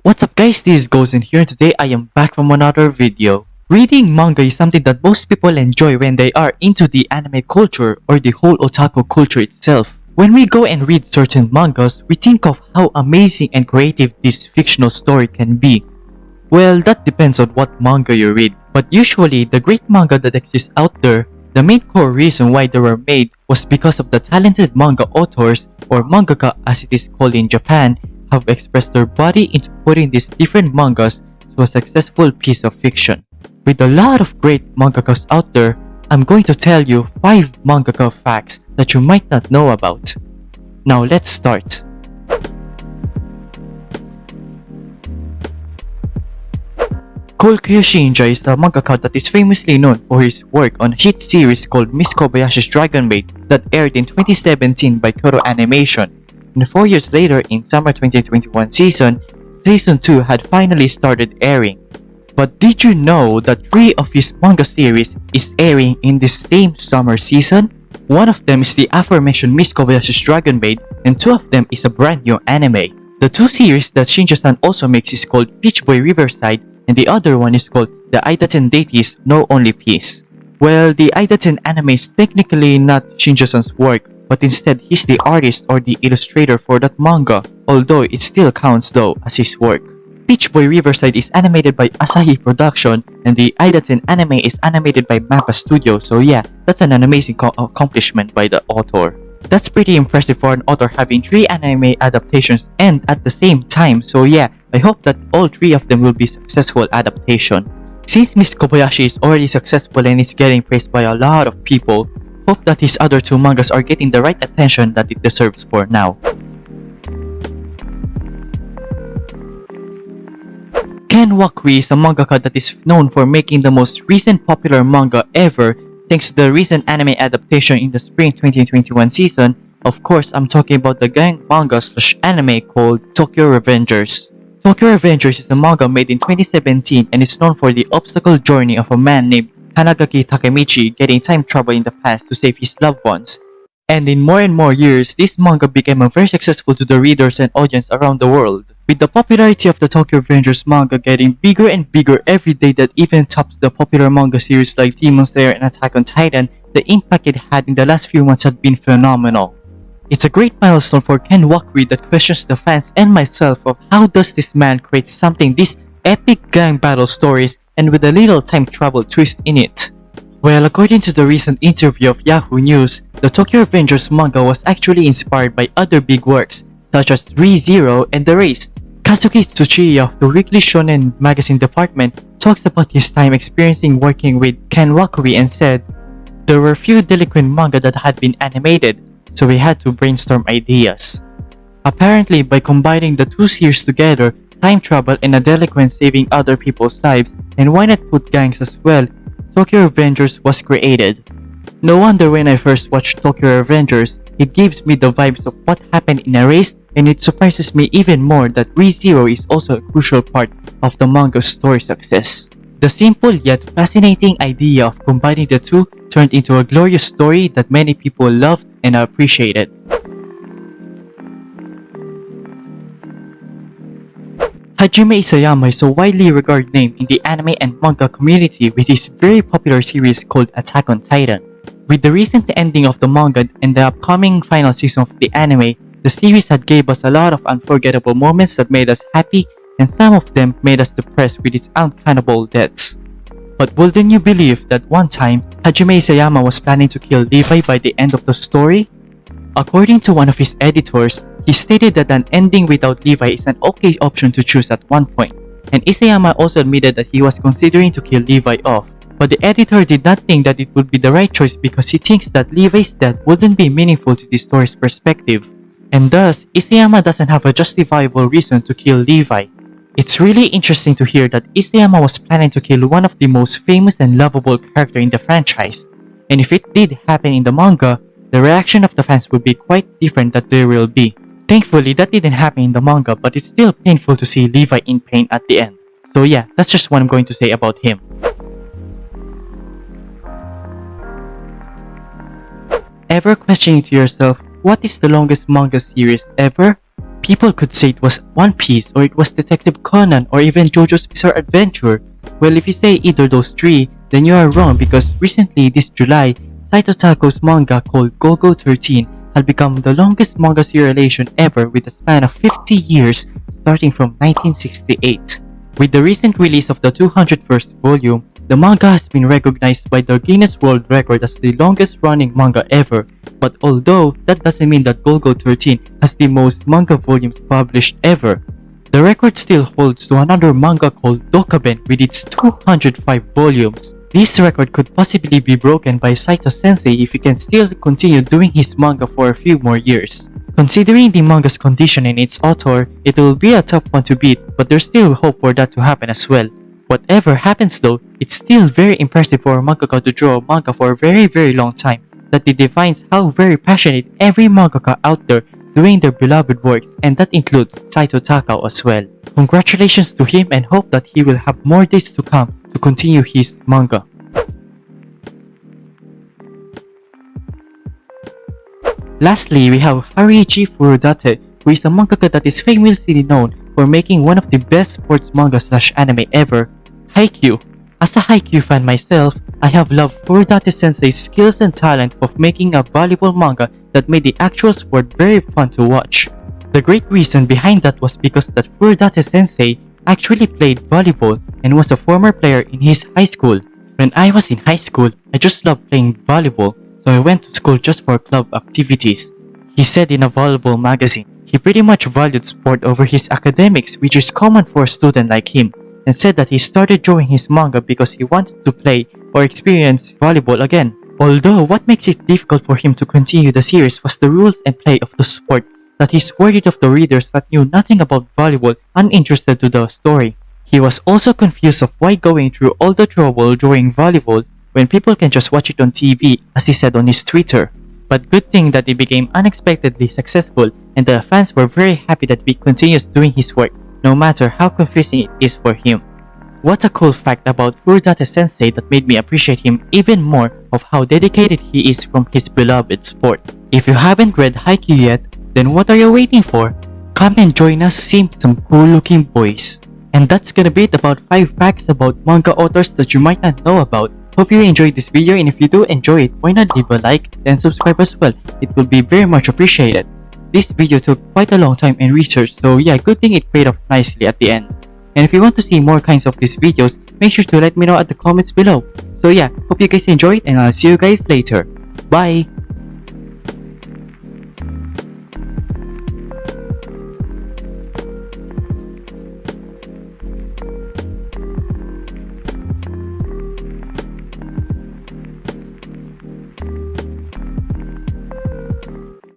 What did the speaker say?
What's up guys, this is Gozen here and today I am back from another video. Reading manga is something that most people enjoy when they are into the anime culture or the whole otaku culture itself. When we go and read certain mangas, we think of how amazing and creative this fictional story can be. Well, that depends on what manga you read, but usually the great manga that exists out there, the main core reason why they were made was because of the talented manga authors, or mangaka as it is called in Japan, have expressed their body into putting these different mangas to a successful piece of fiction. With a lot of great mangakas out there, I'm going to tell you 5 mangaka facts that you might not know about. Now let's start. Shinja is a mangaka that is famously known for his work on a hit series called Miss Kobayashi's Dragon Maid that aired in 2017 by Kyoto Animation. And 4 years later, in summer 2021 season 2 had finally started airing. But did you know that 3 of his manga series is airing in this same summer season? One of them is the aforementioned Miss Kobayashi's Dragon Maid, and 2 of them is a brand new anime. The 2 series that Shinja-san also makes is called Peach Boy Riverside, and the other one is called the Idaten Deities No Only Peace. Well, the Idaten anime is technically not Shinja-san's work, but instead he's the artist or the illustrator for that manga, although it still counts though as his work. Peach Boy Riverside is animated by Asahi Production, and the Idaten anime is animated by Mappa Studio, so yeah, that's an amazing accomplishment by the author. That's pretty impressive for an author having 3 anime adaptations and at the same time, so yeah, I hope that all 3 of them will be successful adaptation. Since Miss Kobayashi is already successful and is getting praised by a lot of people, hope that his other 2 mangas are getting the right attention that it deserves for now. Ken Wakui is a mangaka that is known for making the most recent popular manga ever thanks to the recent anime adaptation in the spring 2021 season. Of course, I'm talking about the gang manga/anime called Tokyo Revengers. Tokyo Revengers is a manga made in 2017 and is known for the obstacle journey of a man named Hanagaki Takemichi getting time travel in the past to save his loved ones. And in more and more years, this manga became very successful to the readers and audience around the world. With the popularity of the Tokyo Revengers manga getting bigger and bigger every day that even tops the popular manga series like Demon Slayer and Attack on Titan, the impact it had in the last few months had been phenomenal. It's a great milestone for Ken Wakui that questions the fans and myself of how does this man create something this epic gang battle stories and with a little time travel twist in it. Well, according to the recent interview of Yahoo News, the Tokyo Revengers manga was actually inspired by other big works such as Re:Zero and The Race. Kazuki Tsuchiya of the Weekly Shonen magazine department talks about his time experiencing working with Ken Wakui and said, "There were few delinquent manga that had been animated, so we had to brainstorm ideas. Apparently, by combining the 2 series together, time travel and a delinquent saving other people's lives, and why not put gangs as well, Tokyo Revengers was created. No wonder when I first watched Tokyo Revengers, it gives me the vibes of what happened in a race, and it surprises me even more that Re:Zero is also a crucial part of the manga's story success. The simple yet fascinating idea of combining the 2 turned into a glorious story that many people loved and appreciated." Hajime Isayama is a widely regarded name in the anime and manga community with his very popular series called Attack on Titan. With the recent ending of the manga and the upcoming final season of the anime, the series had gave us a lot of unforgettable moments that made us happy, and some of them made us depressed with its uncannibal deaths. But wouldn't you believe that one time, Hajime Isayama was planning to kill Levi by the end of the story? According to one of his editors, he stated that an ending without Levi is an okay option to choose at one point, and Isayama also admitted that he was considering to kill Levi off. But the editor did not think that it would be the right choice because he thinks that Levi's death wouldn't be meaningful to the story's perspective, and thus, Isayama doesn't have a justifiable reason to kill Levi. It's really interesting to hear that Isayama was planning to kill one of the most famous and lovable character in the franchise, and if it did happen in the manga, the reaction of the fans would be quite different that there will be. Thankfully, that didn't happen in the manga, but it's still painful to see Levi in pain at the end. So yeah, that's just what I'm going to say about him. Ever questioning to yourself, what is the longest manga series ever? People could say it was One Piece, or it was Detective Conan, or even JoJo's Bizarre Adventure. Well, if you say either those three, then you are wrong because recently this July, Saito Tako's manga called Gogo 13 had become the longest manga serialization ever with a span of 50 years starting from 1968. With the recent release of the 201st volume, the manga has been recognized by the Guinness World Record as the longest running manga ever, but although that doesn't mean that Golgo 13 has the most manga volumes published ever. The record still holds to another manga called Dokaben with its 205 volumes. This record could possibly be broken by Saito Sensei if he can still continue doing his manga for a few more years. Considering the manga's condition and its author, it will be a tough one to beat, but there's still hope for that to happen as well. Whatever happens though, it's still very impressive for a mangaka to draw a manga for a very long time, that it defines how very passionate every mangaka out there doing their beloved works, and that includes Saito Takao as well. Congratulations to him and hope that he will have more days to come to continue his manga. Lastly, we have Haruichi Furudate, who is a mangaka that is famously known for making one of the best sports manga/anime ever, Haikyuu. As a Haikyuu fan myself, I have loved Furudate Sensei's skills and talent of making a volleyball manga that made the actual sport very fun to watch. The great reason behind that was because that Furudate Sensei actually played volleyball and was a former player in his high school. When I was in high school, I just loved playing volleyball, so I went to school just for club activities. He said in a volleyball magazine, he pretty much valued sport over his academics, which is common for a student like him, and said that he started drawing his manga because he wanted to play or experience volleyball again. Although what makes it difficult for him to continue the series was the rules and play of the sport, that he's worried of the readers that knew nothing about volleyball uninterested to the story. He was also confused of why going through all the trouble drawing volleyball when people can just watch it on TV, as he said on his Twitter. But good thing that it became unexpectedly successful and the fans were very happy that he continues doing his work no matter how confusing it is for him. What a cool fact about Furudate Sensei that made me appreciate him even more of how dedicated he is from his beloved sport. If you haven't read Haikyuu yet, then what are you waiting for? Come and join us seeing some cool looking boys. And that's gonna be it about 5 facts about manga authors that you might not know about. Hope you enjoyed this video, and if you do enjoy it, why not leave a like and subscribe as well. It will be very much appreciated. This video took quite a long time and research, so yeah, good thing it paid off nicely at the end. And if you want to see more kinds of these videos, make sure to let me know at the comments below. So yeah, hope you guys enjoyed and I'll see you guys later. Bye!